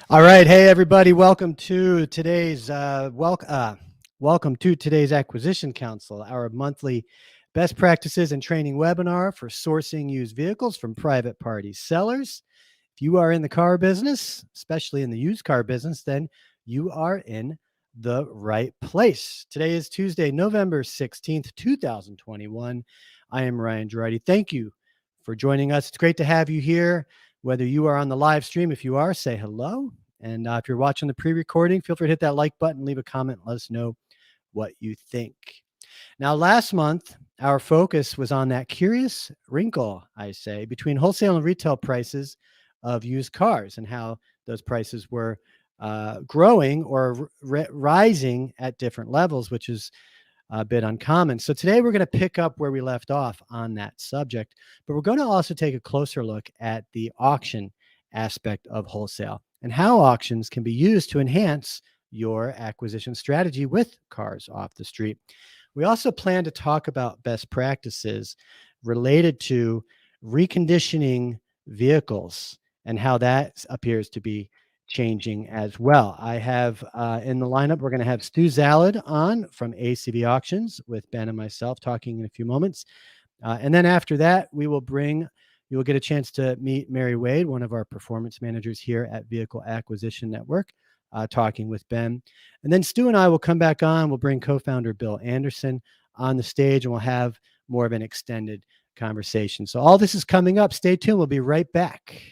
All right, hey everybody, welcome to today's Acquisition Council, our monthly best practices and training webinar for sourcing used vehicles from private party sellers. If you are in the car business, especially in the used car business, then you are in the right place. Today is Tuesday, November 16th, 2021. I am Ryan Girardi. Thank you for joining us. It's great to have you here. Whether you are on the live stream, if you are, say hello. And if you're watching the pre-recording, feel free to hit that like button, leave a comment, let us know what you think. Now, last month, our focus was on that curious wrinkle, I say, between wholesale and retail prices of used cars and how those prices were growing or rising at different levels, which is a bit uncommon. So today we're going to pick up where we left off on that subject, but we're going to also take a closer look at the auction aspect of wholesale and how auctions can be used to enhance your acquisition strategy with cars off the street. We also plan to talk about best practices related to reconditioning vehicles and how that appears to be changing as well. I have in the lineup, we're going to have Stu Zalud on from ACV Auctions with Ben and myself talking in a few moments. And then after that, you will get a chance to meet Mary Wade, one of our performance managers here at Vehicle Acquisition Network, talking with Ben. And then Stu and I will come back on. We'll bring co-founder Bill Anderson on the stage and we'll have more of an extended conversation. So all this is coming up. Stay tuned. We'll be right back.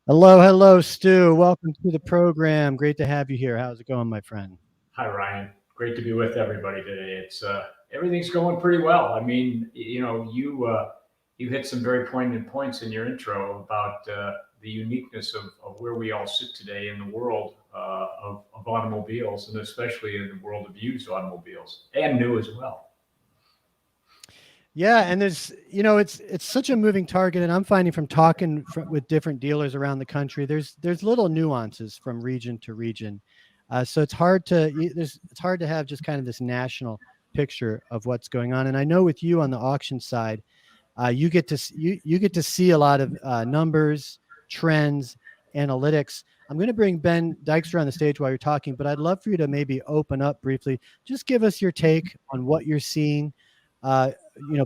Hello, Stu. Welcome to the program. Great to have you here. How's it going, my friend? Hi, Ryan. Great to be with everybody today. It's everything's going pretty well. I mean, you hit some very poignant points in your intro about the uniqueness of where we all sit today in the world of automobiles, and especially in the world of used automobiles and new as well. Yeah, and there's, it's such a moving target, and I'm finding from talking with different dealers around the country, there's little nuances from region to region, so it's hard to have just kind of this national picture of what's going on. And I know with you on the auction side, you get to see a lot of numbers, trends, analytics. I'm going to bring Ben Dykstra on the stage while you're talking, but I'd love for you to maybe open up briefly. Just give us your take on what you're seeing.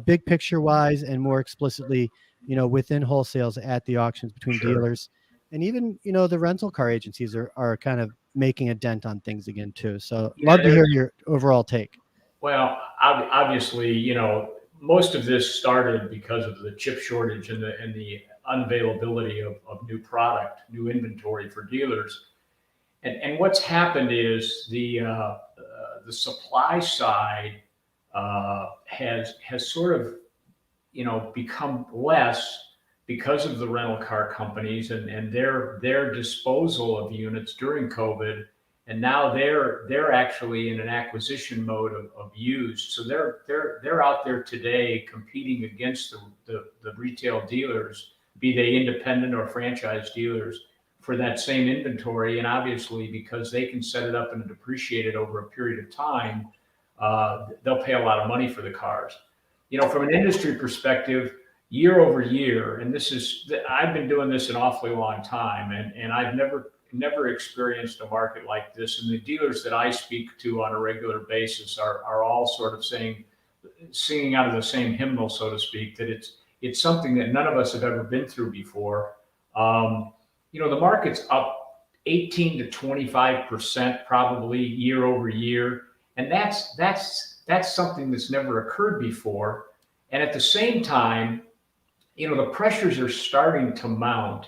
Big picture wise and more explicitly, within wholesales at the auctions between dealers and even, the rental car agencies are kind of making a dent on things again too. So love to hear your overall take. Well, obviously, most of this started because of the chip shortage and the unavailability of new product, new inventory for dealers. And what's happened is the supply side has sort of, become less because of the rental car companies and their disposal of units during COVID. And now they're actually in an acquisition mode of used. So they're out there today competing against the retail dealers, be they independent or franchise dealers, for that same inventory. And obviously, because they can set it up and depreciate it over a period of time, they'll pay a lot of money for the cars. From an industry perspective, year over year, and I've been doing this an awfully long time, and I've never experienced a market like this. And the dealers that I speak to on a regular basis are all sort of singing out of the same hymnal, so to speak, that it's something that none of us have ever been through before. The market's up 18 to 25% probably year over year. And that's something that's never occurred before. And at the same time, the pressures are starting to mount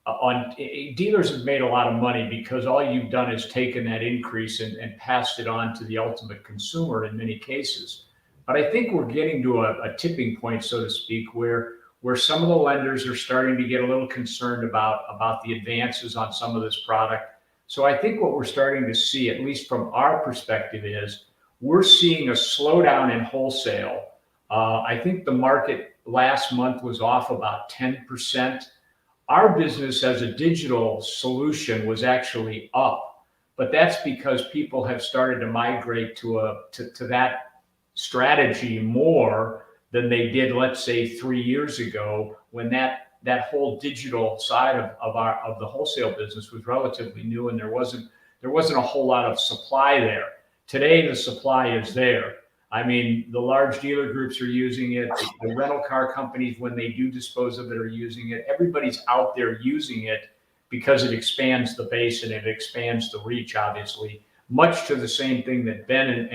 on dealers. Have made a lot of money because all you've done is taken that increase and passed it on to the ultimate consumer in many cases. But I think we're getting to a tipping point, so to speak, where some of the lenders are starting to get a little concerned about the advances on some of this product. So I think what we're starting to see, at least from our perspective, is we're seeing a slowdown in wholesale. I think the market last month was off about 10%. Our business as a digital solution was actually up, but that's because people have started to migrate to that strategy more than they did, let's say, 3 years ago, when that whole digital side of the wholesale business was relatively new, and there wasn't a whole lot of supply there. Today, the supply is there. I mean, the large dealer groups are using it. The rental car companies, when they do dispose of it, are using it. Everybody's out there using it because it expands the base and it expands the reach, obviously, much to the same thing that Ben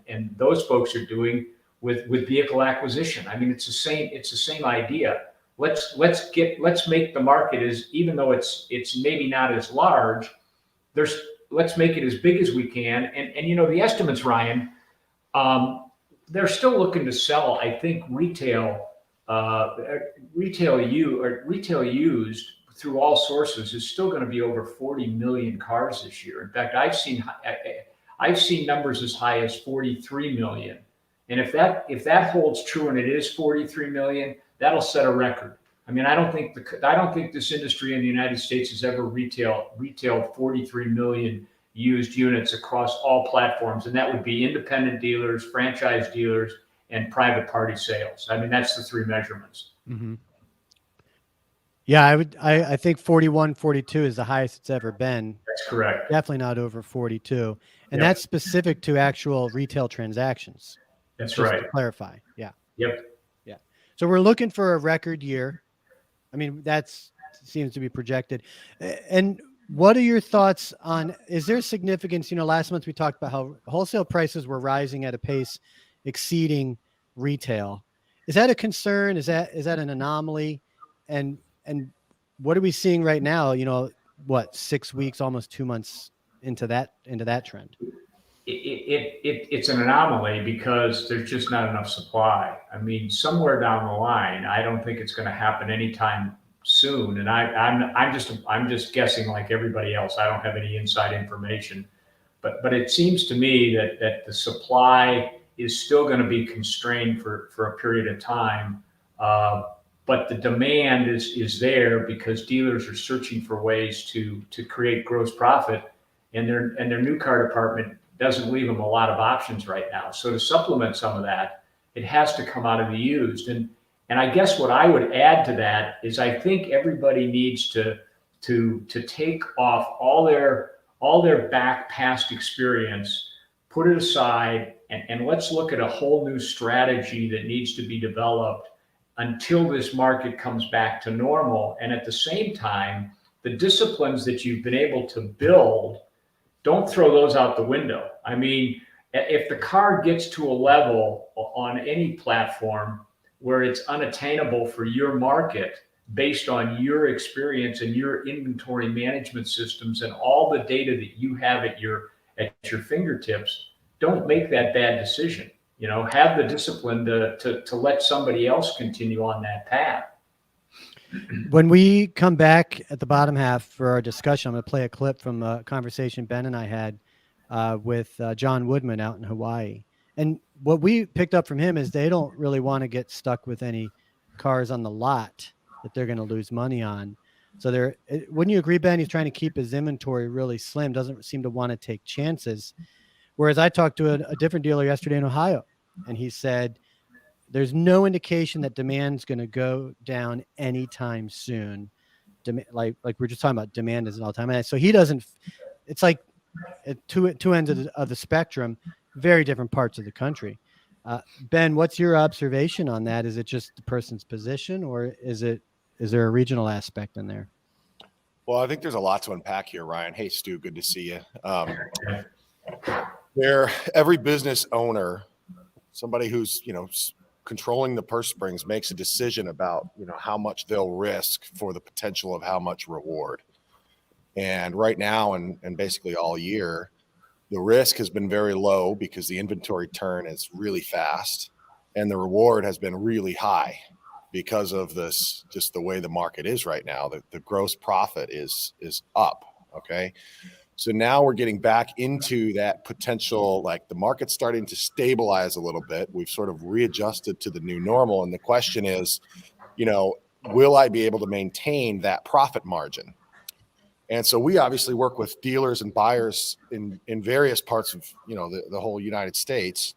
and those folks are doing with vehicle acquisition. I mean, it's the same idea. Let's make the market, as even though it's maybe not as large, let's make it as big as we can. And you know, the estimates, Ryan, they're still looking to sell, I think, retail used through all sources is still going to be over 40 million cars this year. In fact, I've seen numbers as high as 43 million. And if that holds true, and it is 43 million, that'll set a record. I mean, I don't think this industry in the United States has ever retailed 43 million used units across all platforms, and that would be independent dealers, franchise dealers, and private party sales. I mean, that's the three measurements. Mm-hmm. Yeah, I think 41, 42 is the highest it's ever been. That's correct. Definitely not over 42. And that's specific to actual retail transactions. That's just right. To clarify. Yeah. Yep. Yeah. So we're looking for a record year. I mean, seems to be projected. And what are your thoughts on, is there significance? You know, last month we talked about how wholesale prices were rising at a pace exceeding retail. Is that a concern? Is that an anomaly? And what are we seeing right now? You know, what, 6 weeks, almost 2 months into that trend? It's an anomaly because there's just not enough supply. I mean, somewhere down the line, I don't think it's going to happen anytime soon. And I'm just guessing like everybody else. I don't have any inside information, but it seems to me that the supply is still going to be constrained for a period of time. But the demand is there because dealers are searching for ways to create gross profit, and their new car department doesn't leave them a lot of options right now. So to supplement some of that, it has to come out of the used. And I guess what I would add to that is I think everybody needs to take off all their past experience, put it aside, and let's look at a whole new strategy that needs to be developed until this market comes back to normal. And at the same time, the disciplines that you've been able to build, don't throw those out the window. I mean, if the car gets to a level on any platform where it's unattainable for your market based on your experience and your inventory management systems and all the data that you have at your fingertips, don't make that bad decision. You know, have the discipline to let somebody else continue on that path. When we come back at the bottom half for our discussion, I'm going to play a clip from a conversation Ben and I had with John Woodman out in Hawaii. And what we picked up from him is they don't really want to get stuck with any cars on the lot that they're going to lose money on. So wouldn't you agree, Ben? He's trying to keep his inventory really slim, doesn't seem to want to take chances. Whereas I talked to a different dealer yesterday in Ohio, and he said there's no indication that demand's going to go down anytime soon. Like we're just talking about, demand is an all-time high. So he doesn't. It's like at two ends of the spectrum, very different parts of the country. Ben, what's your observation on that? Is it just the person's position, or is there a regional aspect in there? Well, I think there's a lot to unpack here, Ryan. Hey, Stu, good to see you. Every business owner, somebody who's, controlling the purse strings, makes a decision about, how much they'll risk for the potential of how much reward. And right now, and basically all year, the risk has been very low because the inventory turn is really fast, and the reward has been really high because of this, just the way the market is right now. The gross profit is up. Okay. So now we're getting back into that potential, like the market's starting to stabilize a little bit. We've sort of readjusted to the new normal. And the question is, will I be able to maintain that profit margin? And so we obviously work with dealers and buyers in various parts of, the whole United States.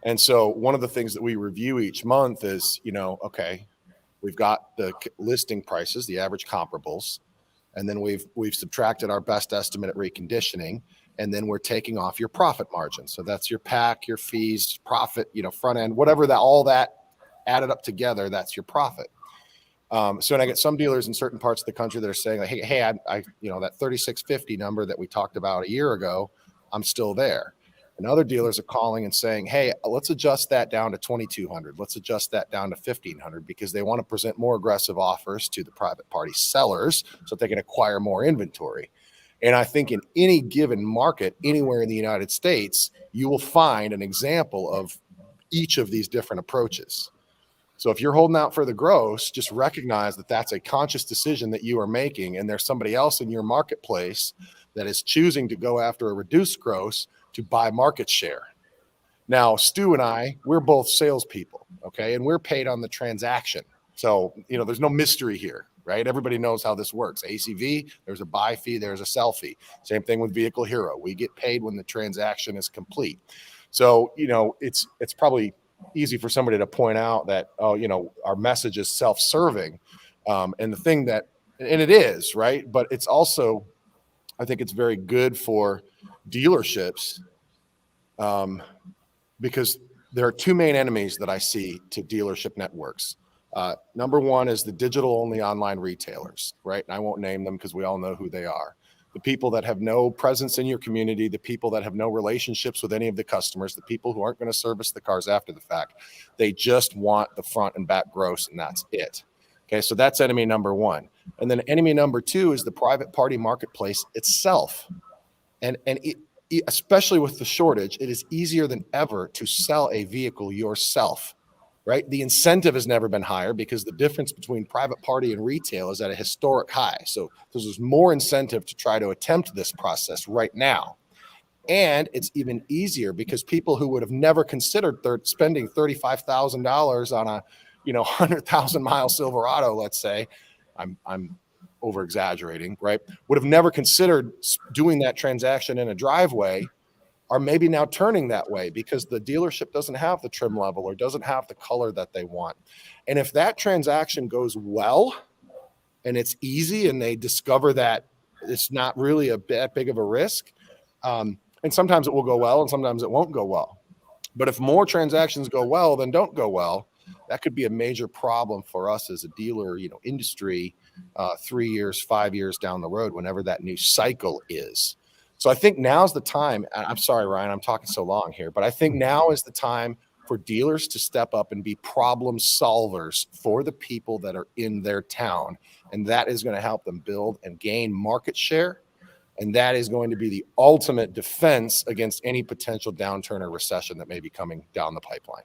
And so one of the things that we review each month is, okay, we've got the listing prices, the average comparables, and then we've subtracted our best estimate at reconditioning, and then we're taking off your profit margin. So that's your pack, your fees, profit, front end, whatever all that added up together, that's your profit. So, and I get some dealers in certain parts of the country that are saying, like, hey, I that 3650 number that we talked about a year ago, I'm still there. And other dealers are calling and saying, hey, let's adjust that down to 2200. Let's adjust that down to 1500, because they want to present more aggressive offers to the private party sellers so that they can acquire more inventory. And I think in any given market, anywhere in the United States, you will find an example of each of these different approaches. So if you're holding out for the gross, just recognize that that's a conscious decision that you are making, and there's somebody else in your marketplace that is choosing to go after a reduced gross to buy market share. Now, Stu and I, we're both salespeople, okay, and we're paid on the transaction. So, there's no mystery here, right? Everybody knows how this works. ACV, there's a buy fee, there's a sell fee. Same thing with Vehicle Hero. We get paid when the transaction is complete. So, it's probably easy for somebody to point out that, our message is self-serving. And the thing that, and it is, right? But it's also, I think it's very good for dealerships, because there are two main enemies that I see to dealership networks. Number one is the digital-only online retailers, right? And I won't name them because we all know who they are. The people that have no presence in your community, the people that have no relationships with any of the customers, the people who aren't going to service the cars after the fact. They just want the front and back gross, and that's it. Okay, so that's enemy number one. And then enemy number two is the private party marketplace itself. And especially with the shortage, it is easier than ever to sell a vehicle yourself, right? The incentive has never been higher because the difference between private party and retail is at a historic high. So there's more incentive to try to attempt this process right now. And it's even easier because people who would have never considered spending $35,000 on a 100,000 mile Silverado, let's say, I'm over exaggerating, right? Would have never considered doing that transaction in a driveway, are maybe now turning that way because the dealership doesn't have the trim level or doesn't have the color that they want. And if that transaction goes well and it's easy and they discover that it's not really that big of a risk, and sometimes it will go well and sometimes it won't go well. But if more transactions go well than don't go well, that could be a major problem for us as a dealer, industry, 3 years, 5 years down the road, whenever that new cycle is. So I think now's the time. I'm sorry, Ryan, I'm talking so long here, but I think now is the time for dealers to step up and be problem solvers for the people that are in their town. And that is going to help them build and gain market share. And that is going to be the ultimate defense against any potential downturn or recession that may be coming down the pipeline.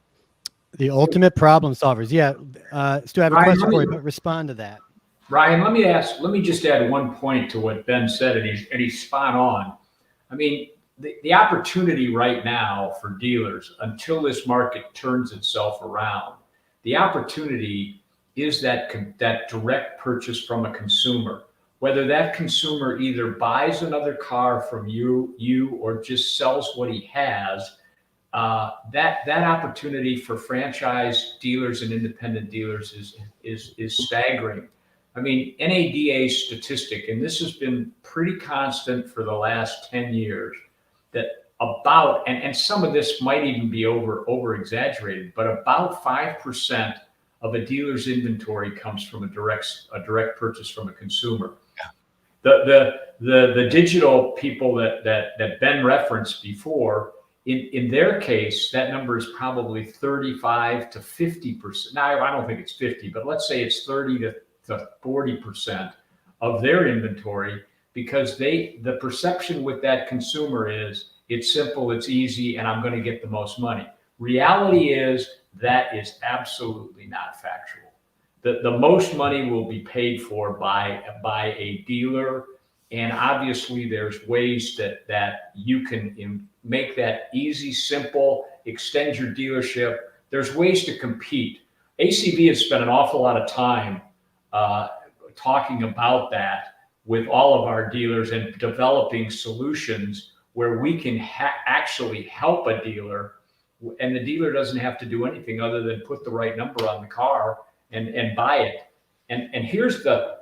The ultimate problem solvers. Yeah. Stu, I have a question for you, but respond to that. Ryan, let me just add one point to what Ben said, and he's spot on. I mean, the opportunity right now for dealers, until this market turns itself around, the opportunity is that direct purchase from a consumer. Whether that consumer either buys another car from you or just sells what he has, that opportunity for franchise dealers and independent dealers is staggering. I mean, NADA statistic, and this has been pretty constant for the last 10 years, that about, and some of this might even be over exaggerated, but about 5% of a dealer's inventory comes from a direct purchase from a consumer. Yeah. The digital people that Ben referenced before, in their case, that number is probably 35 to 50%. Now, I don't think it's 50, but let's say it's 30 to 40% of their inventory, because the perception with that consumer is it's simple, it's easy, and I'm going to get the most money. Reality is that is absolutely not factual. The most money will be paid for by a dealer And obviously there's ways that you can make that easy, simple, extend your dealership. There's ways to compete. ACV has spent an awful lot of time talking about that with all of our dealers and developing solutions where we can actually help a dealer, and the dealer doesn't have to do anything other than put the right number on the car and buy it. And here's the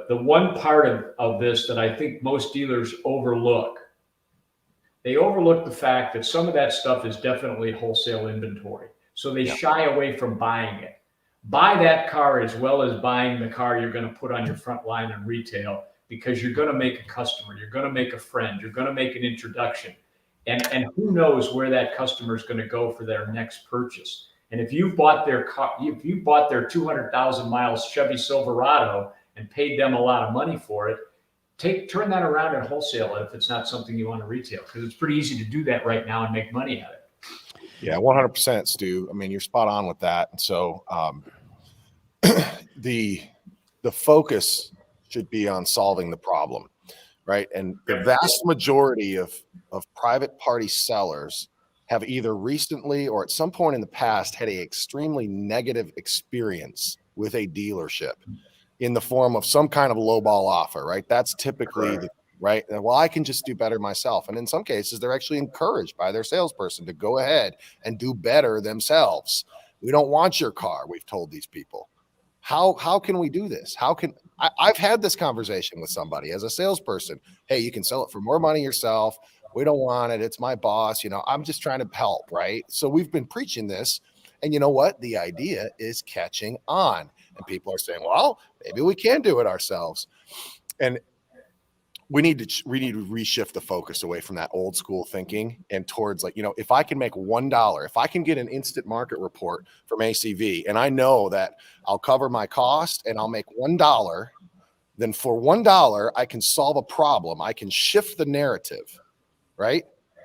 one part of this that I think most dealers overlook. They overlook the fact that some of that stuff is definitely wholesale inventory. So they shy away from buying it. Buy that car as well as buying the car you're going to put on your front line in retail, because you're going to make a customer, you're going to make a friend, you're going to make an introduction. And who knows where that customer is going to go for their next purchase. And if you've bought their car, if you bought their 200,000 miles Chevy Silverado and paid them a lot of money for it, turn that around and wholesale it if it's not something you want to retail, because it's pretty easy to do that right now and make money at it. Yeah, 100%, Stu. I mean, you're spot on with that. And so the focus should be on solving the problem, right? And the vast majority of private party sellers have either recently or at some point in the past had a extremely negative experience with a dealership in the form of some kind of lowball offer, right? That's typically right. Well, I can just do better myself. And in some cases, they're actually encouraged by their salesperson to go ahead and do better themselves. We don't want your car, we've told these people. How can we do this? I've had this conversation with somebody as a salesperson. Hey, you can sell it for more money yourself. We don't want it. It's my boss. I'm just trying to help, right? So we've been preaching this, and you know what? The idea is catching on, and people are saying, well, maybe we can do it ourselves. And we need to reshift the focus away from that old school thinking and towards, like, if I can make $1, if I can get an instant market report from ACV and I know that I'll cover my cost and I'll make $1, then for $1, I can solve a problem. I can shift the narrative, right?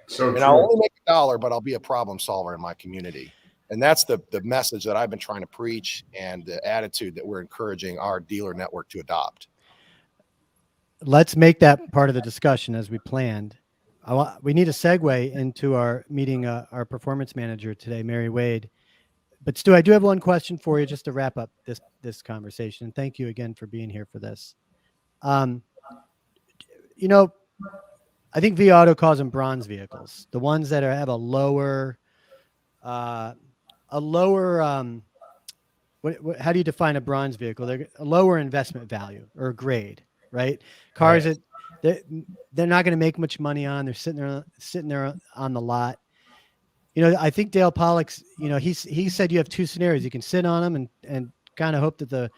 So and I'll only make $1, but I'll be a problem solver in my community. And that's the message that I've been trying to preach, and the attitude that we're encouraging our dealer network to adopt. Let's make that part of the discussion as we planned. We need a segue into our meeting our performance manager today, Mary Wade. But Stu, I do have one question for you just to wrap up this conversation. And thank you again for being here for this. I think vAuto calls them bronze vehicles, the ones that have a lower, how do you define a bronze vehicle? They're a lower investment value or grade. Right? Cars that they're not going to make much money on. They're sitting there on the lot. I think Dale Pollak's, he said you have two scenarios. You can sit on them and kind of hope that the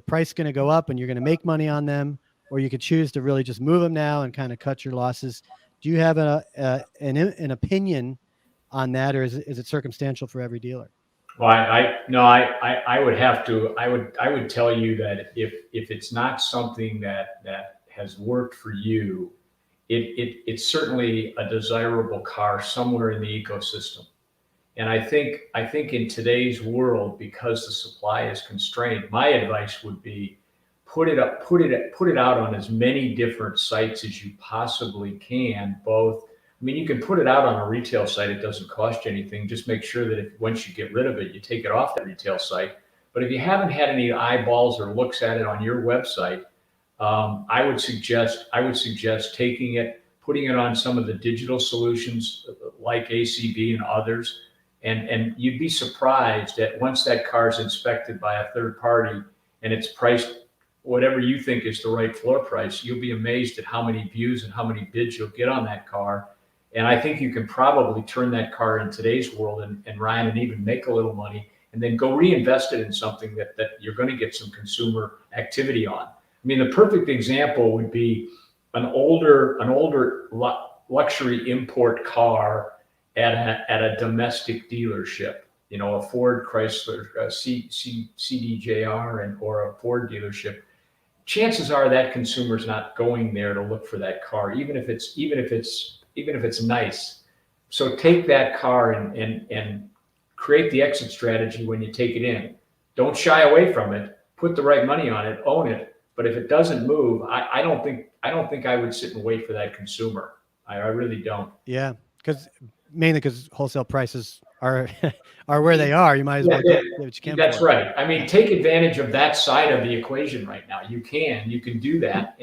price is going to go up and you're going to make money on them, or you could choose to really just move them now and kind of cut your losses. Do you have an opinion on that, or is it circumstantial for every dealer? Well, I would tell you that if it's not something that has worked for you, it's certainly a desirable car somewhere in the ecosystem. And I think in today's world, because the supply is constrained, my advice would be put it out on as many different sites as you possibly can. You can put it out on a retail site. It doesn't cost you anything. Just make sure that once you get rid of it, you take it off the retail site. But if you haven't had any eyeballs or looks at it on your website, I would suggest taking it, putting it on some of the digital solutions like ACV and others. And you'd be surprised that once that car is inspected by a third party and it's priced whatever you think is the right floor price, you'll be amazed at how many views and how many bids you'll get on that car. And I think you can probably turn that car in today's world and Ryan, and even make a little money, and then go reinvest it in something that you're going to get some consumer activity on. The perfect example would be an older luxury import car at a domestic dealership. A Ford Chrysler CDJR or a Ford dealership. Chances are that consumer's not going there to look for that car, even if it's nice. So take that car and create the exit strategy when you take it in. Don't shy away from it. Put the right money on it, own it, But if it doesn't move, I don't think I would sit and wait for that consumer. I really don't. Yeah, mainly because wholesale prices are are where they are. You might as well get what you can. That's for it. right. I mean, take advantage of that side of the equation right now. You can do that.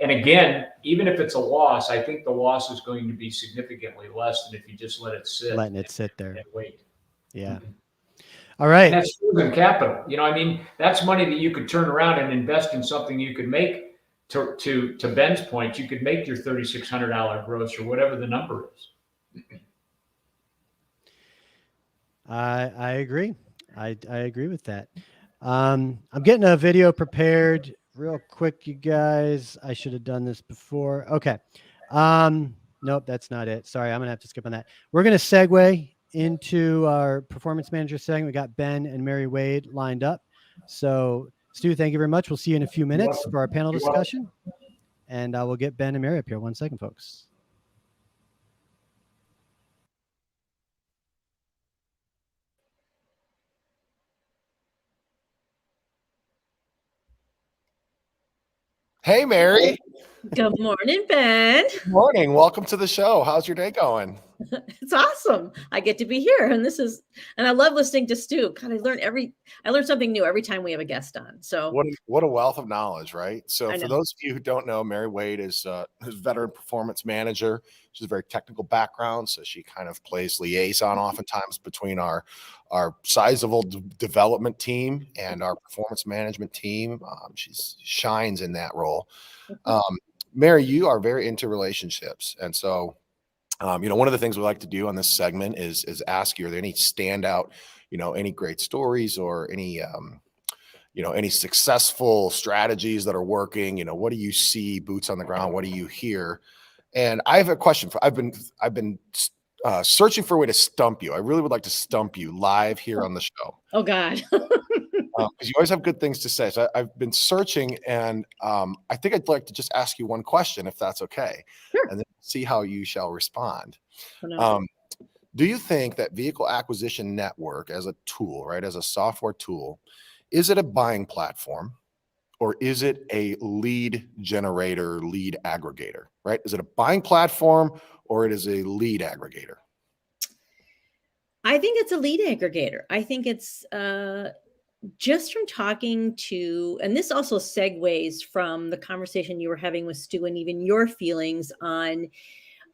And again, even if it's a loss, I think the loss is going to be significantly less than if you just let it sit. Letting it sit there. And wait. Yeah. Mhm. All right. And that's proven capital. You know, I mean, that's money that you could turn around and invest in something you could make. To Ben's point, you could make your $3,600 gross or whatever the number is. I agree. I agree with that. I'm getting a video prepared real quick, you guys. I should have done this before. Okay. Nope, that's not it. Sorry, I'm gonna have to skip on that. We're gonna segue into our performance manager segment. We got Ben and Mary Wade lined up. So Stu, thank you very much. We'll see you in a few minutes for our panel discussion. And I will get Ben and Mary up here. 1 second, folks. Hey, Mary. Good morning, Ben. Good morning. Welcome to the show. How's your day going? It's awesome. I get to be here, and I love listening to Stu. God, I learn something new every time we have a guest on. So what a wealth of knowledge, right? So for those of you who don't know, Mary Wade is a veteran performance manager. She has a very technical background, so she kind of plays liaison oftentimes between our sizable development team and our performance management team. She shines in that role. Mary, you are very into relationships, and so one of the things we like to do on this segment is ask you, are there any standout, any great stories or any successful strategies that are working? What do you see, boots on the ground? What do you hear? And I have a question I've been searching for a way to stump you. I really would like to stump you live here on the show. Oh God. Because you always have good things to say. So I've been searching, and I think I'd like to just ask you one question, if that's okay. Sure. And then see how you shall respond. No. Do you think that Vehicle Acquisition Network as a tool, right, as a software tool, is it a buying platform, or is it a lead generator, lead aggregator, right? Is it a buying platform, or it is a lead aggregator? I think it's a lead aggregator. I think it's just from talking to, and this also segues from the conversation you were having with Stu and even your feelings on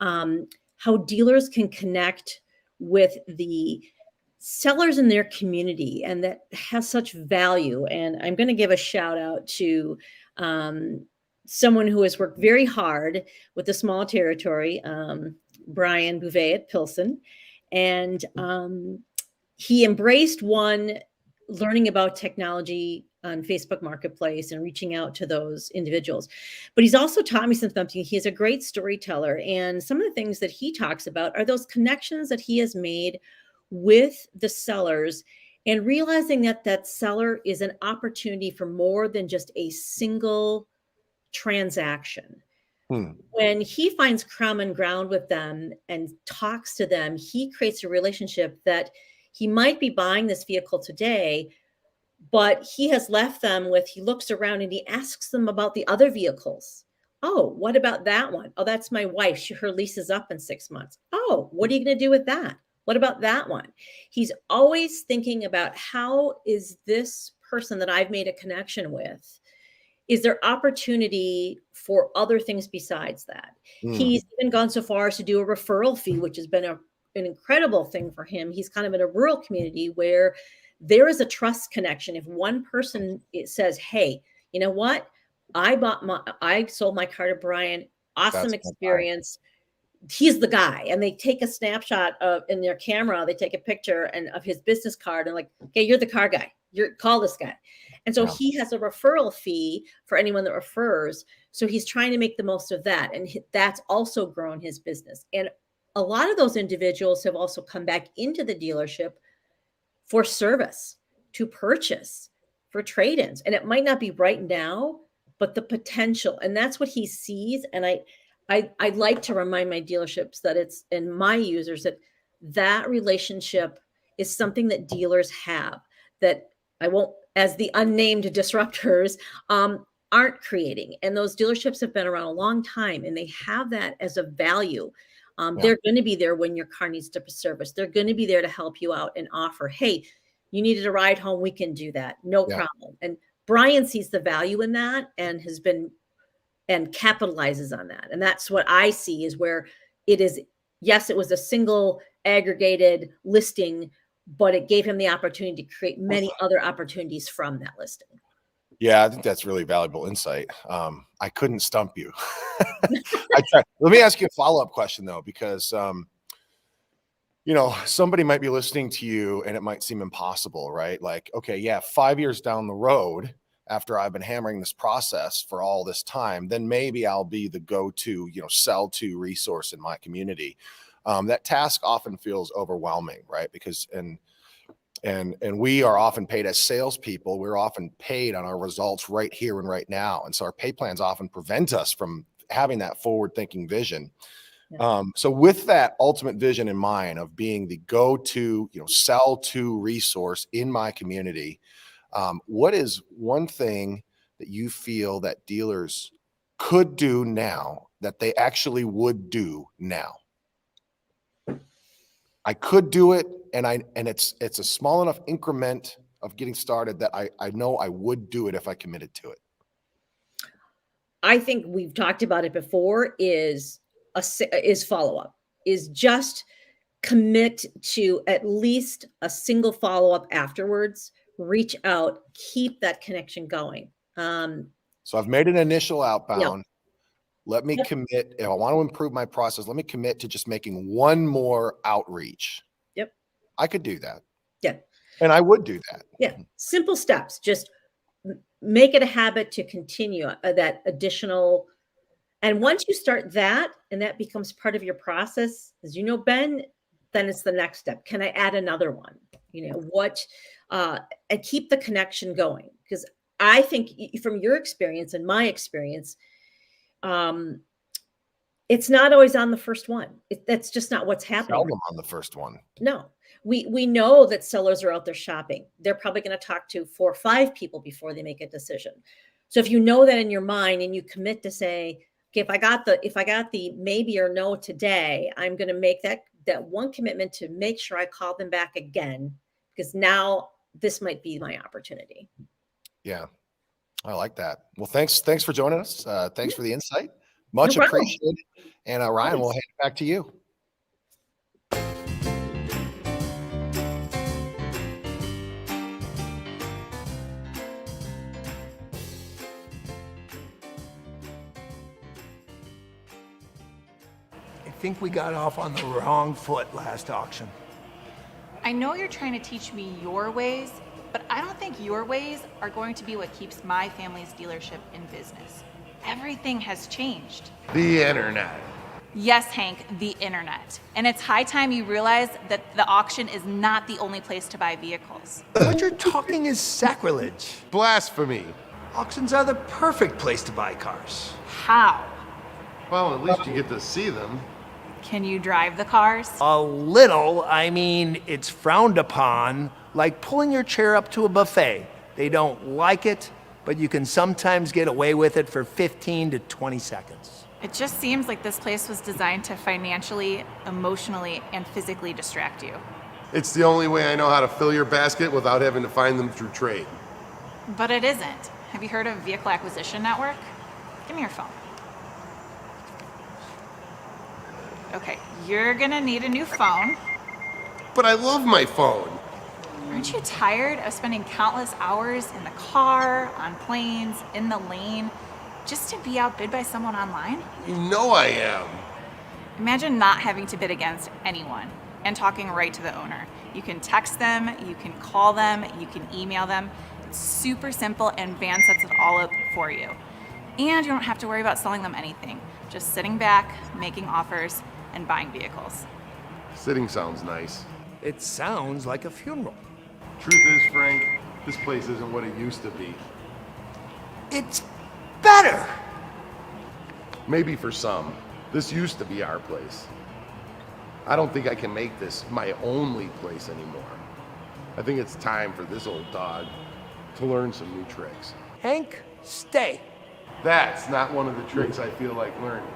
how dealers can connect with the sellers in their community, and that has such value. And I'm going to give a shout out to someone who has worked very hard with the small territory, Brian Bouvet at Pilsen. And he embraced learning about technology on Facebook Marketplace and reaching out to those individuals. But he's also taught me something. He's a great storyteller. And some of the things that he talks about are those connections that he has made with the sellers, and realizing that that seller is an opportunity for more than just a single transaction. When he finds common ground with them and talks to them, he creates a relationship that he might be buying this vehicle today, but he has left them with, he looks around and he asks them about the other vehicles. Oh, what about that one? Oh, that's my wife. Her lease is up in 6 months. Oh, what are you going to do with that? What about that one? He's always thinking about, how is this person that I've made a connection with, is there opportunity for other things besides that? He's even gone so far as to do a referral fee, which has been an incredible thing for him. He's kind of in a rural community where there is a trust connection. If one person says, hey, you know what? I sold my car to Brian. Awesome experience. He's the guy. And they take a snapshot in their camera, they take a picture of his business card and like, okay, you're the car guy. Call this guy. And so he has a referral fee for anyone that refers. So he's trying to make the most of that. And that's also grown his business. And a lot of those individuals have also come back into the dealership for service, to purchase, for trade-ins. And it might not be right now, but the potential. And that's what he sees. And I'd like to remind my dealerships and my users that relationship is something that dealers have, that I won't, as the unnamed disruptors, aren't creating. And those dealerships have been around a long time, and they have that as a value. They're going to be there when your car needs to be serviced. They're going to be there to help you out and offer, hey, you needed a ride home, we can do that. No problem. And Brian sees the value in that and capitalizes on that. And that's what I see is where it is. Yes, it was a single aggregated listing, but it gave him the opportunity to create many other opportunities from that listing. Yeah, I think that's really valuable insight. I couldn't stump you. I tried. Let me ask you a follow-up question though, because somebody might be listening to you and it might seem impossible, right? Like, okay, yeah, 5 years down the road, after I've been hammering this process for all this time, then maybe I'll be the go-to, sell to resource in my community. That task often feels overwhelming, right? Because and we are often paid as salespeople. We're often paid on our results right here and right now. And so our pay plans often prevent us from having that forward-thinking vision. Yeah. So with that ultimate vision in mind of being the go-to, sell to resource in my community, what is one thing that you feel that dealers could do now that they actually would do now? I could do it, and it's a small enough increment of getting started that I know I would do it if I committed to it. I think we've talked about it before is follow-up, is just commit to at least a single follow-up afterwards, reach out, keep that connection going. So I've made an initial outbound. Let me commit. If I want to improve my process, let me commit to just making one more outreach. Yep. I could do that. Yeah. And I would do that. Yeah. Simple steps. Just make it a habit to continue that additional. And once you start that, and that becomes part of your process, as you know, Ben, then it's the next step. Can I add another one? And keep the connection going. Because I think from your experience and my experience, it's not always on the first one. That's just not what's happening. Seldom on the first one. No, we know that sellers are out there shopping. They're probably going to talk to 4 or 5 people before they make a decision. So if you know that in your mind and you commit to say, okay, if I got the maybe or no today, I'm going to make that one commitment to make sure I call them back again, because now this might be my opportunity. Yeah. I like that. Well, thanks for joining us. Thanks for the insight. Much appreciated. And Ryan, we'll hand it back to you. I think we got off on the wrong foot last auction. I know you're trying to teach me your ways, but I don't think your ways are going to be what keeps my family's dealership in business. Everything has changed. The internet. Yes, Hank, the internet. And it's high time you realize that the auction is not the only place to buy vehicles. What you're talking is sacrilege. Blasphemy. Auctions are the perfect place to buy cars. How? Well, at least you get to see them. Can you drive the cars? A little. I mean, it's frowned upon, like pulling your chair up to a buffet. They don't like it, but you can sometimes get away with it for 15 to 20 seconds. It just seems like this place was designed to financially, emotionally, and physically distract you. It's the only way I know how to fill your basket without having to find them through trade. But it isn't. Have you heard of Vehicle Acquisition Network? Give me your phone. Okay, you're gonna need a new phone. But I love my phone. Aren't you tired of spending countless hours in the car, on planes, in the lane, just to be outbid by someone online? You know I am. Imagine not having to bid against anyone and talking right to the owner. You can text them, you can call them, you can email them. It's super simple, and Van sets it all up for you. And you don't have to worry about selling them anything. Just sitting back, making offers, and buying vehicles. Sitting sounds nice. It sounds like a funeral. Truth is, Frank, this place isn't what it used to be. It's better. Maybe for some. This used to be our place. I don't think I can make this my only place anymore. I think it's time for this old dog to learn some new tricks. Hank, stay. That's not one of the tricks I feel like learning.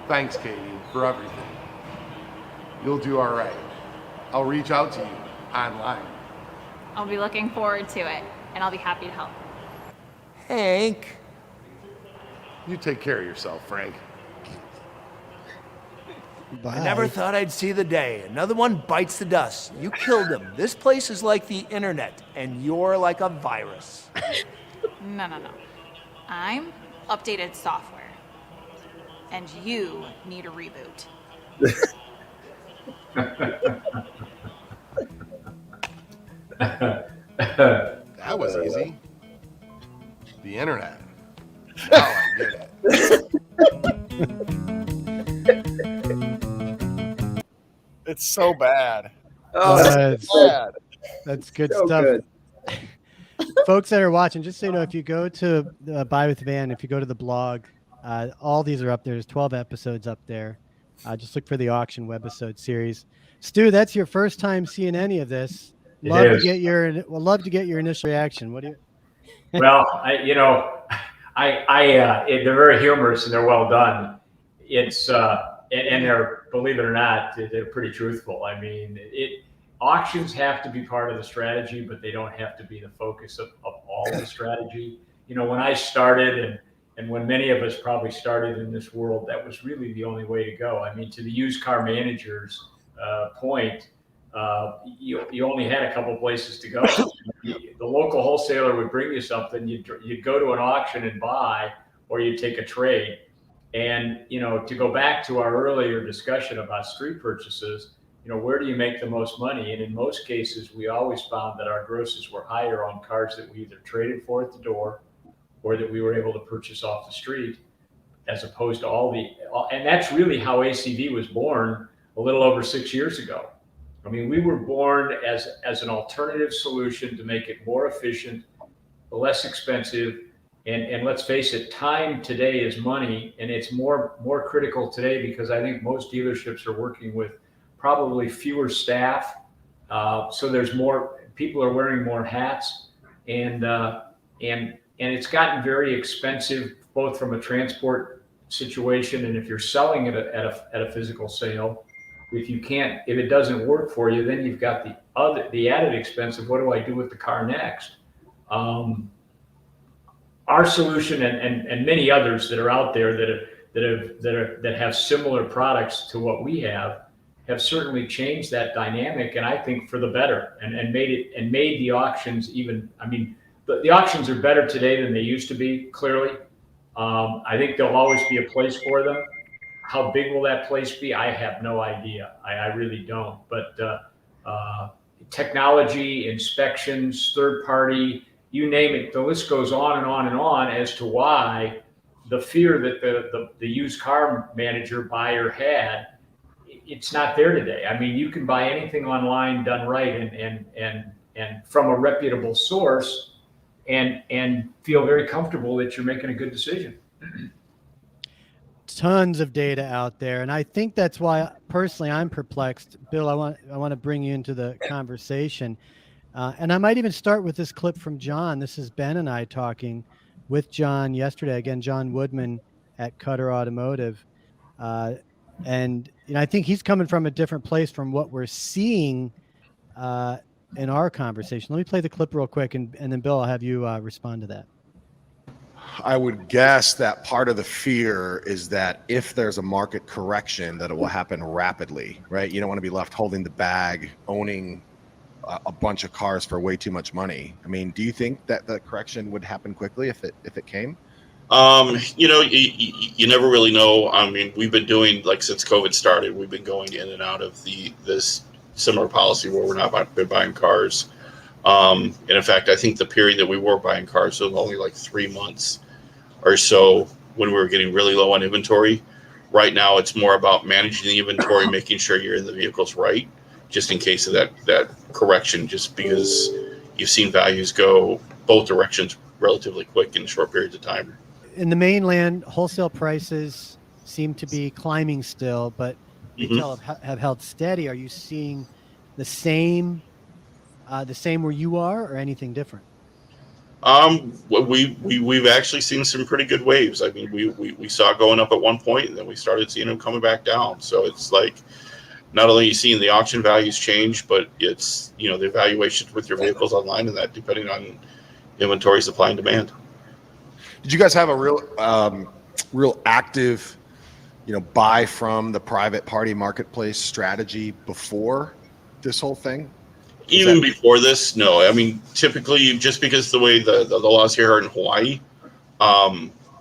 Thanks, Katie, for everything. You'll do all right. I'll reach out to you online. I'll be looking forward to it, and I'll be happy to help. Hank. You take care of yourself, Frank. I never thought I'd see the day. Another one bites the dust. You killed him. This place is like the internet, and you're like a virus. No. I'm updated software, and you need a reboot. That was easy. The internet. Now I get it. It's so bad. Oh, That's, Bad. that's good so stuff. good. Folks that are watching, just so you know, if you go to Buy With Van, if you go to the blog, all these are up there. There's 12 episodes up there. Just look for the Auction Webisode series. Stu, that's your first time seeing any of this. Love to get your initial reaction. What do you? Well, they're very humorous and they're well done. It's and they're, believe it or not, they're pretty truthful. I mean, auctions have to be part of the strategy, but they don't have to be the focus of all the strategy. When I started and when many of us probably started in this world, that was really the only way to go. I mean, to the used car manager's point, you only had a couple places to go. The local wholesaler would bring you something, you'd go to an auction and buy, or you'd take a trade. And, to go back to our earlier discussion about street purchases, where do you make the most money? And in most cases, we always found that our grosses were higher on cars that we either traded for at the door or that we were able to purchase off the street, as opposed to and that's really how ACV was born a little over 6 years ago. I mean, we were born as an alternative solution to make it more efficient, less expensive. And let's face it, time today is money, and it's more critical today because I think most dealerships are working with probably fewer staff. So there's more people are wearing more hats, and it's gotten very expensive, both from a transport situation, and if you're selling it at a physical sale, if it doesn't work for you, then you've got the added expense of what do I do with the car next? Our solution and many others that are out there that have similar products to what we have certainly changed that dynamic, and I think for the better, and made the auctions even. I mean, the auctions are better today than they used to be. Clearly, I think there'll always be a place for them. How big will that place be? I have no idea. I really don't. But technology, inspections, third party, you name it, the list goes on and on and on as to why the fear that the used car manager buyer had, it's not there today. I mean, you can buy anything online done right and from a reputable source and feel very comfortable that you're making a good decision. Tons of data out there, and I think that's why personally I'm perplexed. Bill, I want to bring you into the conversation, and I might even start with this clip from John. This is Ben and I talking with John yesterday. Again, John Woodman at Cutter Automotive, and I think he's coming from a different place from what we're seeing in our conversation. Let me play the clip real quick, and then Bill, I'll have you respond to that. I would guess that part of the fear is that if there's a market correction, that it will happen rapidly, right? You don't want to be left holding the bag, owning a bunch of cars for way too much money. I mean, do you think that the correction would happen quickly if it came? You never really know. I mean, we've been doing, like, since COVID started, we've been going in and out of this similar policy where we're not been buying cars. And in fact, I think the period that we were buying cars was only like 3 months or so when we were getting really low on inventory. Right now, it's more about managing the inventory, making sure you're in the vehicles right, just in case of that correction, just because you've seen values go both directions relatively quick in short periods of time. In the mainland, wholesale prices seem to be climbing still, but retail have held steady. Are you seeing the same where you are, or anything different? We've actually seen some pretty good waves. I mean, we saw going up at one point, and then we started seeing them coming back down. So it's like not only are you seeing the auction values change, but it's, you know, the evaluations with your vehicles online and that depending on inventory, supply, and demand. Did you guys have a real active, you know, buy from the private party marketplace strategy before this whole thing? Even before this, no. I mean, typically, just because the way the laws here are in Hawaii,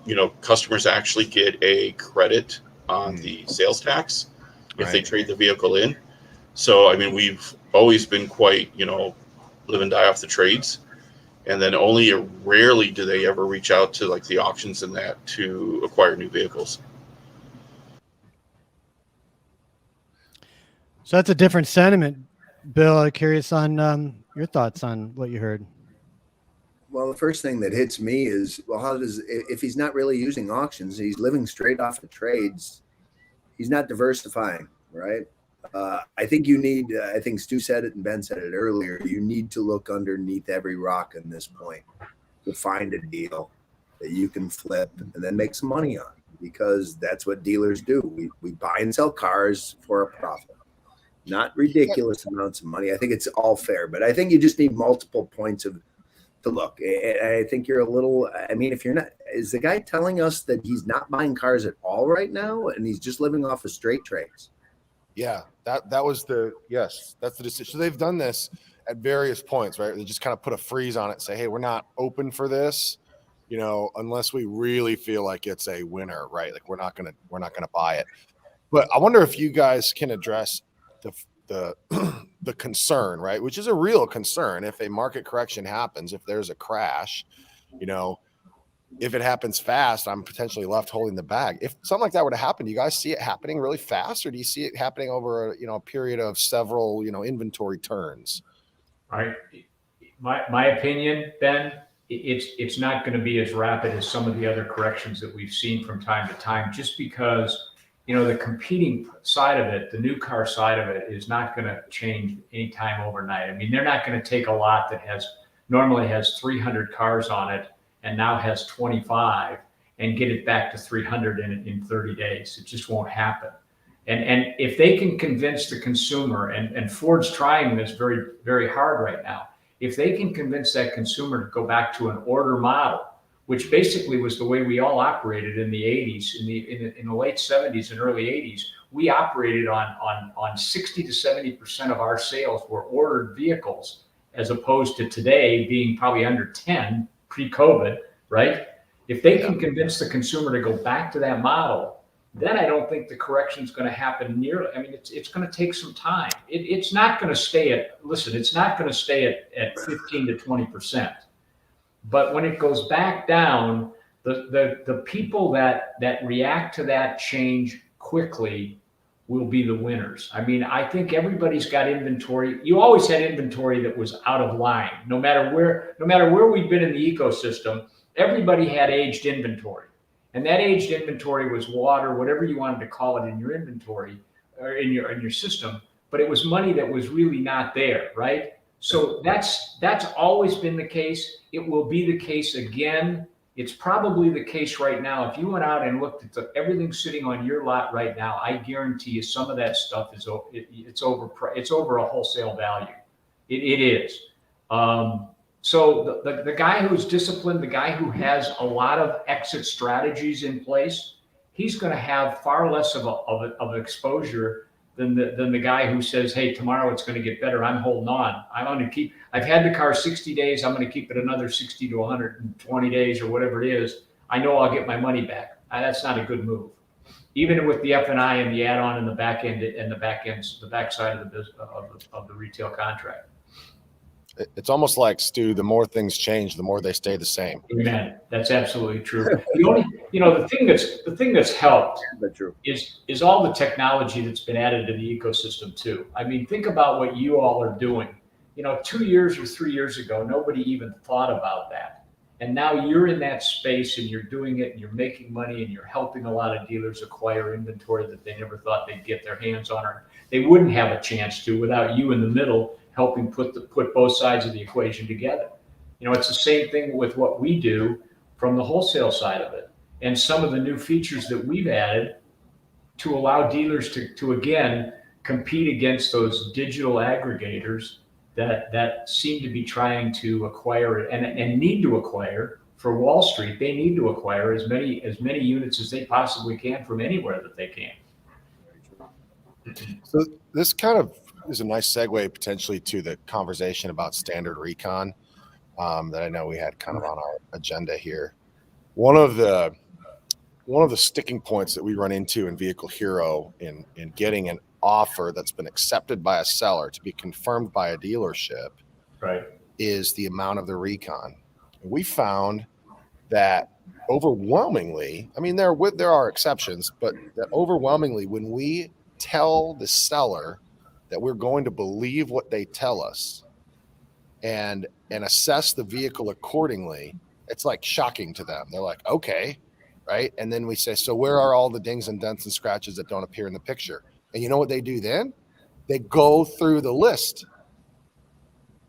you know, customers actually get a credit on the sales tax if they trade the vehicle in. So, I mean, we've always been quite, you know, live and die off the trades. And then only rarely do they ever reach out to like the auctions and that to acquire new vehicles. So that's a different sentiment. Bill, I'm curious on your thoughts on what you heard. Well, the first thing that hits me is, well, if he's not really using auctions, he's living straight off the trades, he's not diversifying, right? I think you need, I think Stu said it and Ben said it earlier, you need to look underneath every rock at this point to find a deal that you can flip and then make some money on, because that's what dealers do. We buy and sell cars for a profit. Not ridiculous amounts of money. I think it's all fair, but I think you just need multiple points to look. I think you're a little, I mean, if you're not, is the guy telling us that he's not buying cars at all right now and he's just living off of straight trades? Yeah, that was yes, that's the decision. So they've done this at various points, right? They just kind of put a freeze on it, say, hey, we're not open for this, you know, unless we really feel like it's a winner, right? Like we're not gonna buy it. But I wonder if you guys can address the concern, right? Which is a real concern. If a market correction happens, if there's a crash, you know, if it happens fast, I'm potentially left holding the bag. If something like that were to happen, do you guys see it happening really fast, or do you see it happening over a period of several, inventory turns? My opinion, Ben, it's not going to be as rapid as some of the other corrections that we've seen from time to time, just because the competing side of it, the new car side of it, is not going to change anytime overnight. I mean, they're not going to take a lot that normally has 300 cars on it and now has 25 and get it back to 300 in 30 days. It just won't happen. And if they can convince the consumer, and Ford's trying this very, very hard right now, if they can convince that consumer to go back to an order model, which basically was the way we all operated in the 80s, in the late 70s and early 80s, we operated on 60 to 70% of our sales were ordered vehicles, as opposed to today being probably under 10 pre-COVID, right? If they can convince the consumer to go back to that model, then I don't think the correction is going to happen nearly. I mean, it's going to take some time. It's not going to stay it's not going to stay at 15 to 20%. But when it goes back down, the people that react to that change quickly will be the winners. I mean, I think everybody's got inventory. You always had inventory that was out of line. No matter where we've been in the ecosystem, everybody had aged inventory. And that aged inventory was water, whatever you wanted to call it in your inventory or in your system, but it was money that was really not there, right? So that's always been the case. It will be the case again. It's probably the case right now. If you went out and looked at everything sitting on your lot right now, I guarantee you some of that stuff is over a wholesale value. It is. So the guy who's disciplined, the guy who has a lot of exit strategies in place, he's going to have far less of exposure than the guy who says, hey, tomorrow it's going to get better. I'm holding on. I've had the car 60 days. I'm going to keep it another 60 to 120 days or whatever it is. I know I'll get my money back. That's not a good move. Even with the F&I and the add-on and the back end and the backside of the business of the retail contract. It's almost like, Stu, the more things change, the more they stay the same. Amen. That's absolutely true. The thing that's helped is all the technology that's been added to the ecosystem too. I mean, think about what you all are doing. 2 years or 3 years ago, nobody even thought about that. And now you're in that space and you're doing it and you're making money and you're helping a lot of dealers acquire inventory that they never thought they'd get their hands on, or they wouldn't have a chance to without you in the middle helping put both sides of the equation together. You know, it's the same thing with what we do from the wholesale side of it. And some of the new features that we've added to allow dealers to again, compete against those digital aggregators that seem to be trying to acquire and need to acquire for Wall Street. They need to acquire as many units as they possibly can from anywhere that they can. So this kind of is a nice segue potentially to the conversation about standard recon that I know we had kind of on our agenda here. One of the sticking points that we run into in Vehicle Hero in getting an offer that's been accepted by a seller to be confirmed by a dealership, right, is the amount of the recon. We found that overwhelmingly, I mean, there are exceptions, but that overwhelmingly, when we tell the seller that we're going to believe what they tell us and assess the vehicle accordingly, it's like shocking to them. They're like, okay, right? And then we say, so where are all the dings and dents and scratches that don't appear in the picture? And you know what they do then? They go through the list,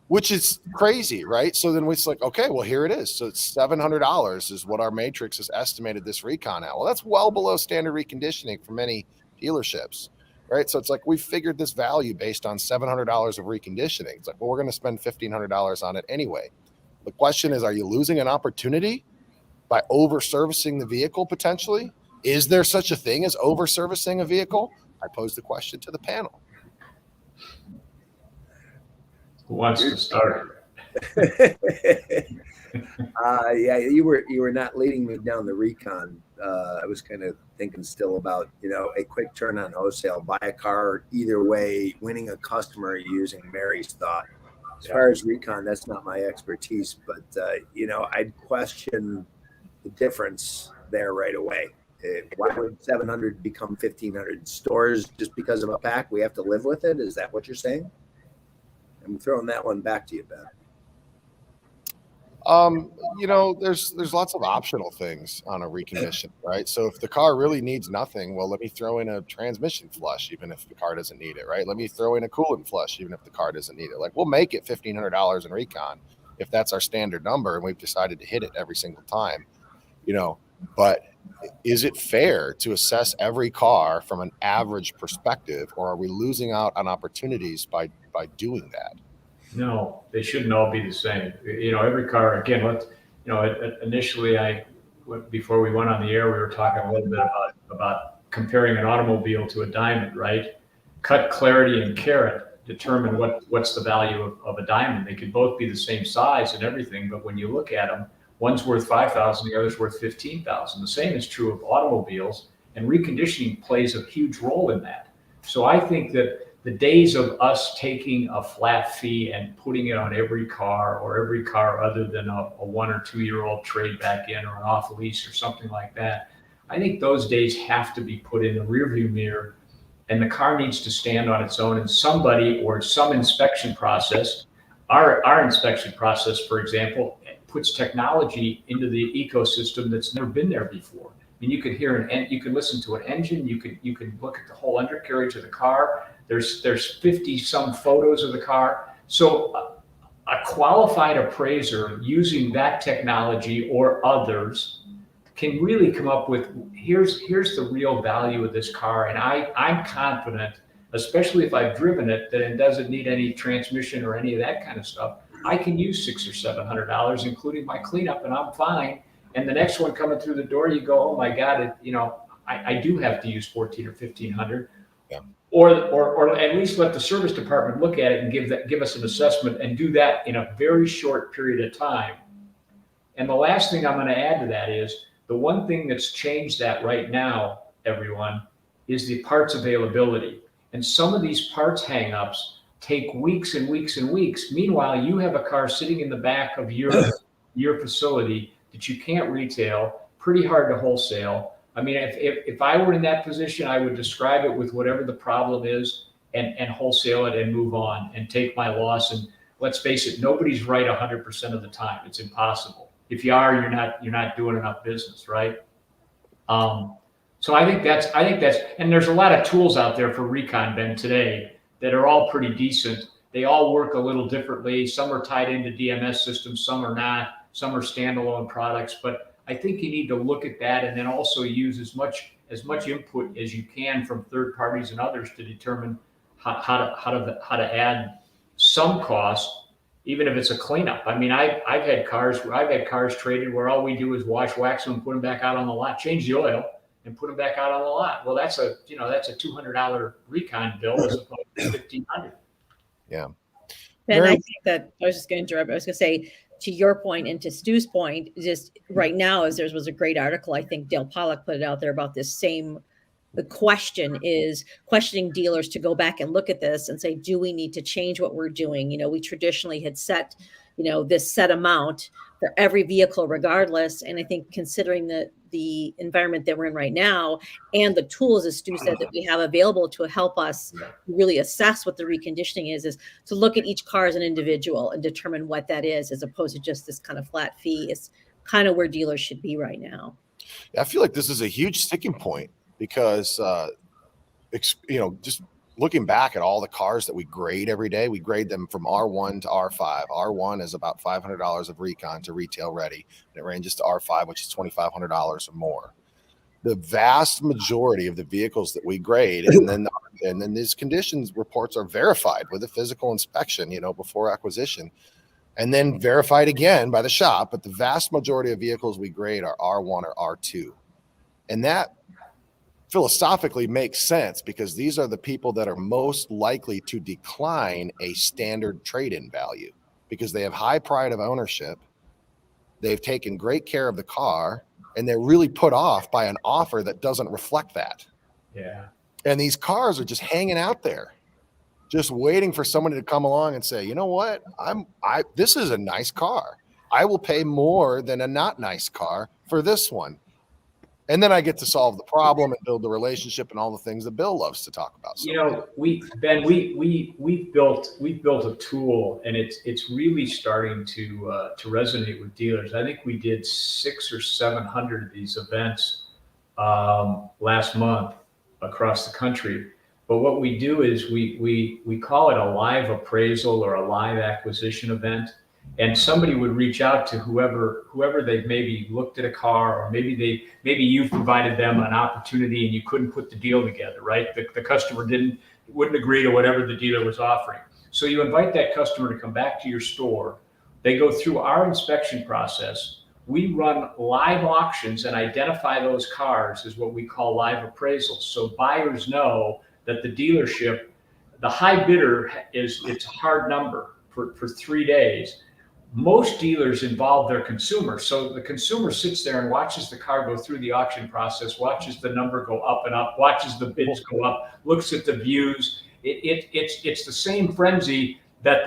which is crazy, right? So then it's like, okay, well, here it is. So it's $700 is what our matrix has estimated this recon at. Well, that's well below standard reconditioning for many dealerships, right? So it's like we figured this value based on $700 of reconditioning. It's like, well, we're going to spend $1,500 on it anyway. The question is, are you losing an opportunity by over-servicing the vehicle potentially? Is there such a thing as over-servicing a vehicle? I pose the question to the panel. Who wants to start? Yeah, you were not leading me down the recon. I was kind of thinking still about, a quick turn on wholesale, buy a car either way, winning a customer using Mary's thought. As far as recon, that's not my expertise, but I'd question the difference there right away. Why would 700 become 1,500 stores just because of a pack? We have to live with it. Is that what you're saying? I'm throwing that one back to you, Ben. There's lots of optional things on a recondition, right? So if the car really needs nothing, well, let me throw in a transmission flush, even if the car doesn't need it, right? Let me throw in a coolant flush, even if the car doesn't need it. Like, we'll make it $1,500 in recon if that's our standard number, and we've decided to hit it every single time, but is it fair to assess every car from an average perspective, or are we losing out on opportunities by doing that? No, they shouldn't all be the same. Every car, again, initially before we went on the air, we were talking a little bit about comparing an automobile to a diamond, right? Cut, clarity, and carat determine what's the value of a diamond. They could both be the same size and everything, but when you look at them, one's worth $5,000, the other's worth $15,000. The same is true of automobiles, and reconditioning plays a huge role in that. So I think that the days of us taking a flat fee and putting it on every car, or every car other than a 1 or 2 year old trade back in or an off lease or something like that, I think those days have to be put in the rearview mirror, and the car needs to stand on its own, and somebody or some inspection process, our inspection process, for example, puts technology into the ecosystem that's never been there before. I mean, you could hear you can listen to an engine, you could look at the whole undercarriage of the car. There's 50 some photos of the car. So a qualified appraiser using that technology or others can really come up with, here's the real value of this car. And I'm confident, especially if I've driven it, that it doesn't need any transmission or any of that kind of stuff. I can use $600 or $700, including my cleanup, and I'm fine. And the next one coming through the door, you go, oh my God, I do have to use $1,400 or $1,500. Yeah. Or at least let the service department look at it and give us an assessment, and do that in a very short period of time. And the last thing I'm going to add to that is, the one thing that's changed that right now, everyone, is the parts availability. And some of these parts hangups take weeks and weeks and weeks. Meanwhile, you have a car sitting in the back of your facility that you can't retail, pretty hard to wholesale. I mean, if I were in that position, I would describe it with whatever the problem is and wholesale it and move on and take my loss. And let's face it, nobody's right 100% of the time. It's impossible. If you are, you're not doing enough business, right? So I think that's, and there's a lot of tools out there for recon, Ben, today that are all pretty decent, They all work a little differently. Some are tied into DMS systems, some are not. Some are standalone products. But I think you need to look at that and then also use as much input as you can from third parties and others to determine how to add some cost, even if it's a cleanup. I mean, I've had cars traded where all we do is wash, wax them, and put them back out on the lot, change the oil, and put them back out on the lot. Well, that's a $200 recon bill as opposed to $1,500. Yeah. And I think that I was just going to interrupt. I was going to say, to your point and to Stu's point, just right now, as there was a great article, I think Dale Pollack put it out there about this same. The question is questioning dealers to go back and look at this and say, do we need to change what we're doing? You know, we traditionally had set, this set amount for every vehicle regardless. And I think considering the environment that we're in right now and the tools, as Stu said, that we have available to help us really assess what the reconditioning is to look at each car as an individual and determine what that is, as opposed to just this kind of flat fee. Is kind of where dealers should be right now. I feel like this is a huge sticking point. Because, just looking back at all the cars that we grade every day, we grade them from R1 to R5. R1 is about $500 of recon to retail ready. And it ranges to R5, which is $2,500 or more. The vast majority of the vehicles that we grade, and then these conditions reports are verified with a physical inspection, before acquisition, and then verified again by the shop. But the vast majority of vehicles we grade are R1 or R2. And that philosophically makes sense because these are the people that are most likely to decline a standard trade-in value because they have high pride of ownership. They've taken great care of the car and they're really put off by an offer that doesn't reflect that. Yeah. And these cars are just hanging out there, just waiting for somebody to come along and say, you know what? This is a nice car. I will pay more than a not nice car for this one. And then I get to solve the problem and build the relationship and all the things that Bill loves to talk about. So. We've built a tool, and it's really starting to resonate with dealers. I think we did 600 or 700 of these events last month across the country. But what we do is we call it a live appraisal or a live acquisition event. And somebody would reach out to whoever they've maybe looked at a car, or maybe you've provided them an opportunity and you couldn't put the deal together, right? The customer wouldn't agree to whatever the dealer was offering. So you invite that customer to come back to your store. They go through our inspection process. We run live auctions and identify those cars as what we call live appraisals. So buyers know that the dealership, the high bidder it's a hard number for 3 days. Most dealers involve their consumer. So the consumer sits there and watches the car go through the auction process, watches the number go up and up, watches the bids go up, looks at the views. It's the same frenzy that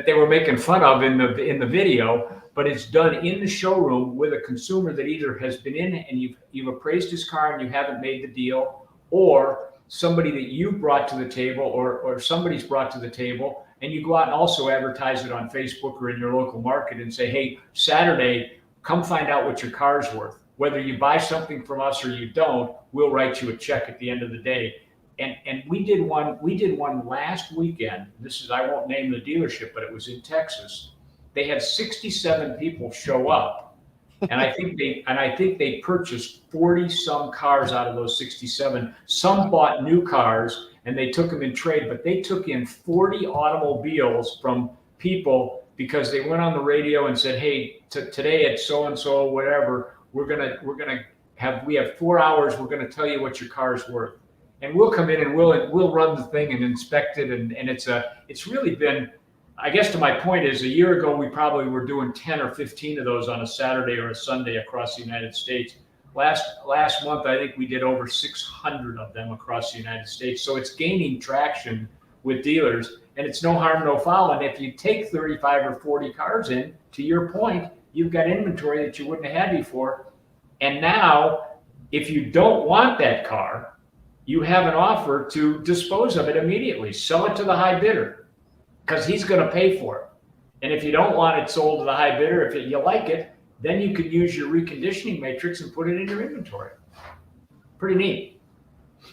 they were making fun of in the video, but it's done in the showroom with a consumer that either has been in and you've appraised his car and you haven't made the deal, or somebody that you brought to the table or somebody's brought to the table. And you go out and also advertise it on Facebook or in your local market and say, hey, Saturday, come find out what your car's worth. Whether you buy something from us or you don't, we'll write you a check at the end of the day. And we did one last weekend. I won't name the dealership, but it was in Texas. They had 67 people show up. And I think they purchased 40 some cars out of those 67. Some bought new cars and they took them in trade, but they took in 40 automobiles from people because they went on the radio and said, hey, today at so-and-so, whatever, we have 4 hours. We're going to tell you what your car's worth. And we'll come in and we'll run the thing and inspect it. And it's really been, I guess to my point is, a year ago, we probably were doing 10 or 15 of those on a Saturday or a Sunday across the United States. Last month, I think we did over 600 of them across the United States. So it's gaining traction with dealers, and it's no harm, no foul. And if you take 35 or 40 cars in, to your point, you've got inventory that you wouldn't have had before. And now, if you don't want that car, you have an offer to dispose of it immediately. Sell it to the high bidder because he's going to pay for it. And if you don't want it sold to the high bidder, if you like it, then you could use your reconditioning matrix and put it in your inventory. Pretty neat.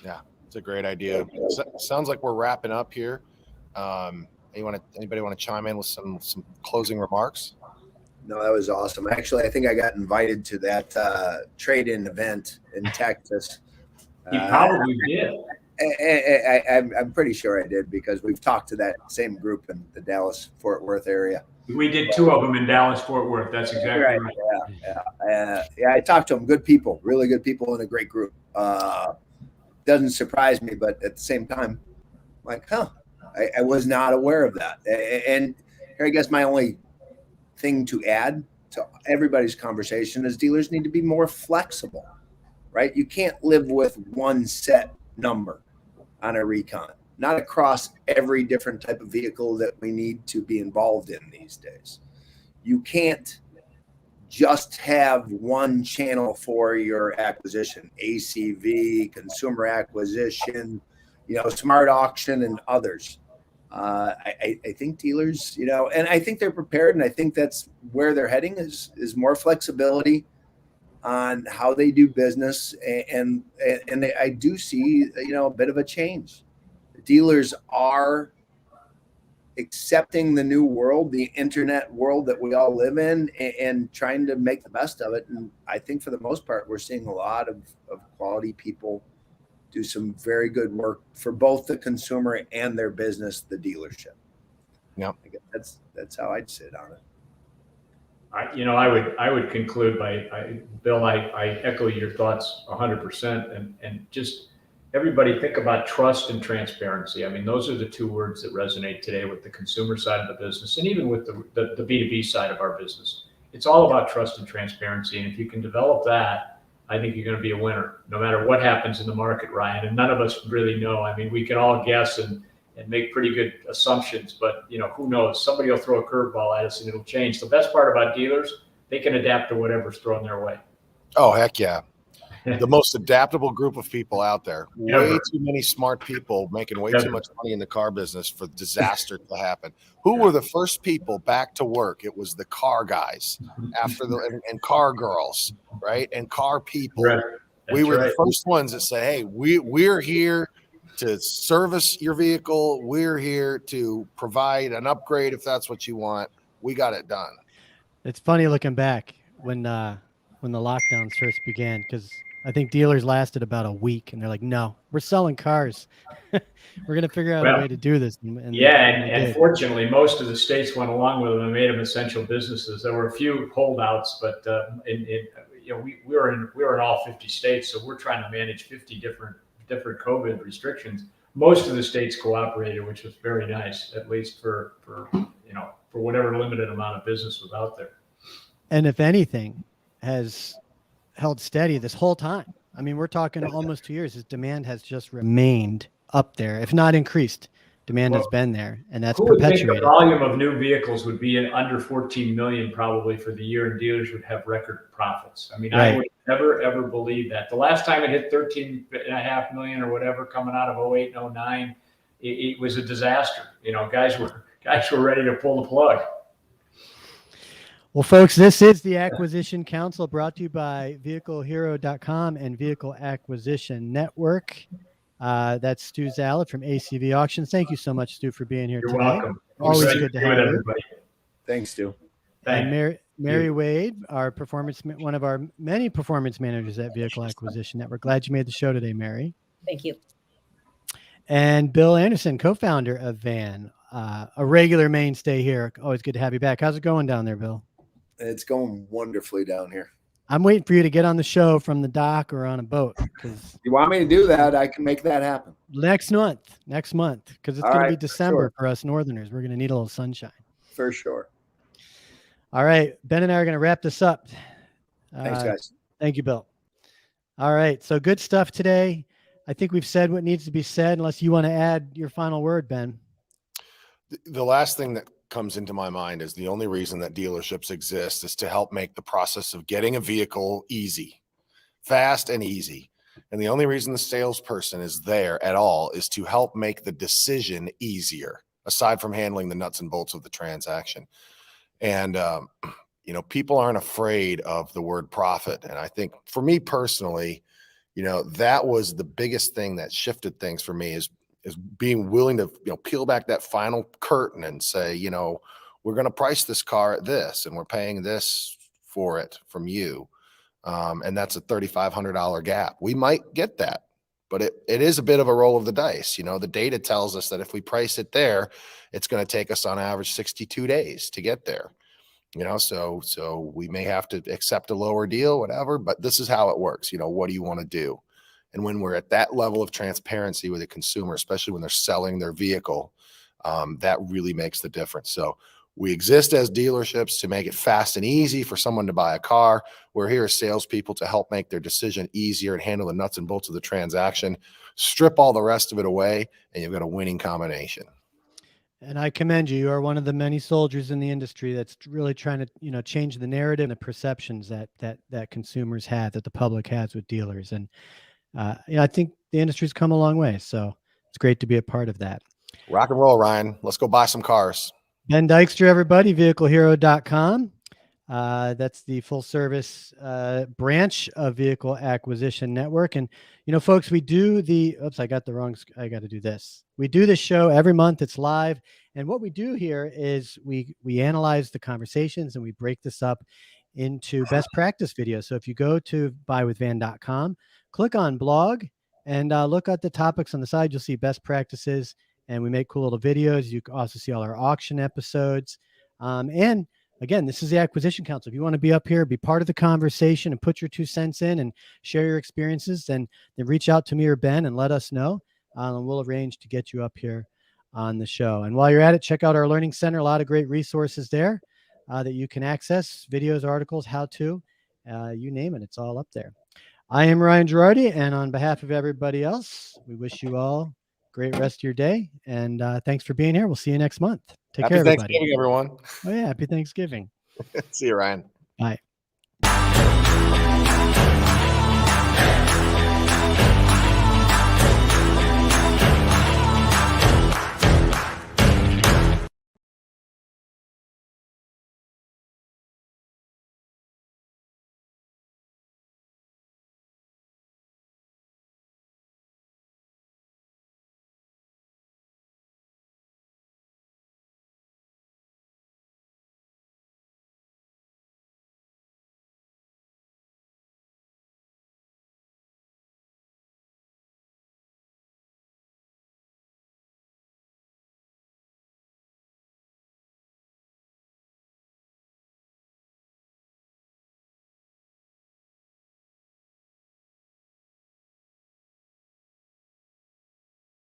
Yeah, it's a great idea. Sounds like we're wrapping up here. Anybody want to chime in with some closing remarks? No, that was awesome. Actually, I think I got invited to that trade-in event in Texas. You probably did. I'm pretty sure I did, because we've talked to that same group in the Dallas-Fort Worth area. We did 2 of them in Dallas, Fort Worth. That's exactly right. Yeah, I talked to them. Good people, really good people, and a great group. Doesn't surprise me, but at the same time, like, I was not aware of that. And here, I guess my only thing to add to everybody's conversation is dealers need to be more flexible, right? You can't live with one set number on a recon, not across every different type of vehicle that we need to be involved in these days. You can't just have one channel for your acquisition, ACV, consumer acquisition, smart auction, and others. I think dealers, and I think they're prepared, and I think that's where they're heading is more flexibility on how they do business, and I do see a bit of a change. Dealers are accepting the new world, the internet world that we all live in, and trying to make the best of it. And I think for the most part, we're seeing a lot of quality people do some very good work for both the consumer and their business, the dealership. Yeah, I guess that's how I'd sit on it. I would conclude by Bill. I echo your thoughts 100%, and just everybody think about trust and transparency. I mean, those are the 2 words that resonate today with the consumer side of the business, and even with the B2B side of our business. It's all about trust and transparency, and if you can develop that, I think you're going to be a winner, no matter what happens in the market, Ryan. And none of us really know. I mean, we can all guess and make pretty good assumptions, but who knows? Somebody will throw a curveball at us and it'll change. The best part about dealers, they can adapt to whatever's thrown their way. Oh, heck yeah. The most adaptable group of people out there. Way too many smart people making way too much money in the car business for disaster to happen. Who were the first people back to work? It was the car guys and car girls, right? And car people. Right. We were the first ones that say, hey, we're here to service your vehicle. We're here to provide an upgrade if that's what you want. We got it done. It's funny looking back when the lockdowns first began, because I think dealers lasted about a week, and they're like, no, we're selling cars. We're going to figure out a way to do this. And fortunately, most of the states went along with them and made them essential businesses. There were a few holdouts, but we were in all 50 states, so we're trying to manage 50 different COVID restrictions. Most of the states cooperated, which was very nice, at least for whatever limited amount of business was out there. And if anything, has held steady this whole time. I mean, we're talking almost 2 years. His demand has just remained up there, if not increased. Demand has been there, and that's perpetuated. Think the volume of new vehicles would be under 14 million probably for the year, and dealers would have record profits. I mean, I would never, ever believe that. The last time it hit 13.5 million or whatever coming out of 08 and 09, it was a disaster. Guys were ready to pull the plug. Well, folks, this is the Acquisition Council, brought to you by VehicleHero.com and Vehicle Acquisition Network. That's Stu Zalud from ACV Auctions. Thank you so much, Stu, for being here today. You're welcome. Always good to have you. Everybody. Thanks, Stu. And Mary Wade, one of our many performance managers at Vehicle Acquisition Network. Glad you made the show today, Mary. Thank you. And Bill Anderson, co-founder of Van, a regular mainstay here. Always good to have you back. How's it going down there, Bill? It's going wonderfully down here. I'm waiting for you to get on the show from the dock or on a boat. If you want me to do that, I can make that happen. Next month, because it's going to be December for us Northerners. We're going to need a little sunshine. For sure. All right. Ben and I are going to wrap this up. Thanks, guys. Thank you, Bill. All right. So good stuff today. I think we've said what needs to be said, unless you want to add your final word, Ben. The last thing that comes into my mind is the only reason that dealerships exist is to help make the process of getting a vehicle easy, fast and easy. And the only reason the salesperson is there at all is to help make the decision easier, aside from handling the nuts and bolts of the transaction. And, people aren't afraid of the word profit. And I think for me personally, that was the biggest thing that shifted things for me is is being willing to, peel back that final curtain and say, we're going to price this car at this, and we're paying this for it from you. And that's a $3,500 gap. We might get that, but it is a bit of a roll of the dice. The data tells us that if we price it there, it's going to take us on average 62 days to get there. So we may have to accept a lower deal, whatever, but this is how it works. What do you want to do? And when we're at that level of transparency with a consumer, especially when they're selling their vehicle, that really makes the difference. So we exist as dealerships to make it fast and easy for someone to buy a car. We're here as salespeople to help make their decision easier and handle the nuts and bolts of the transaction. Strip all the rest of it away, and you've got a winning combination. And I commend you. You are one of the many soldiers in the industry that's really trying to, change the narrative and the perceptions that consumers have, that the public has with dealers. And I think the industry's come a long way. So it's great to be a part of that. Rock and roll, Ryan. Let's go buy some cars. Ben Dykstra, everybody, vehiclehero.com. That's the full service branch of Vehicle Acquisition Network. And, folks, we do I got to do this. We do this show every month. It's live. And what we do here is we analyze the conversations and we break this up into best practice videos. So if you go to buywithvan.com, click on blog and look at the topics on the side, you'll see best practices. And we make cool little videos. You can also see all our auction episodes. And again, this is the Acquisition Council. If you want to be up here, be part of the conversation and put your 2 cents in and share your experiences, then reach out to me or Ben and let us know. And we'll arrange to get you up here on the show. And while you're at it, check out our Learning Center. A lot of great resources there that you can access, videos, articles, how-to, you name it. It's all up there. I am Ryan Girardi, and on behalf of everybody else, we wish you all great rest of your day. And thanks for being here. We'll see you next month. Take care, everybody. Happy Thanksgiving, everyone. Oh, yeah. Happy Thanksgiving. See you, Ryan. Bye.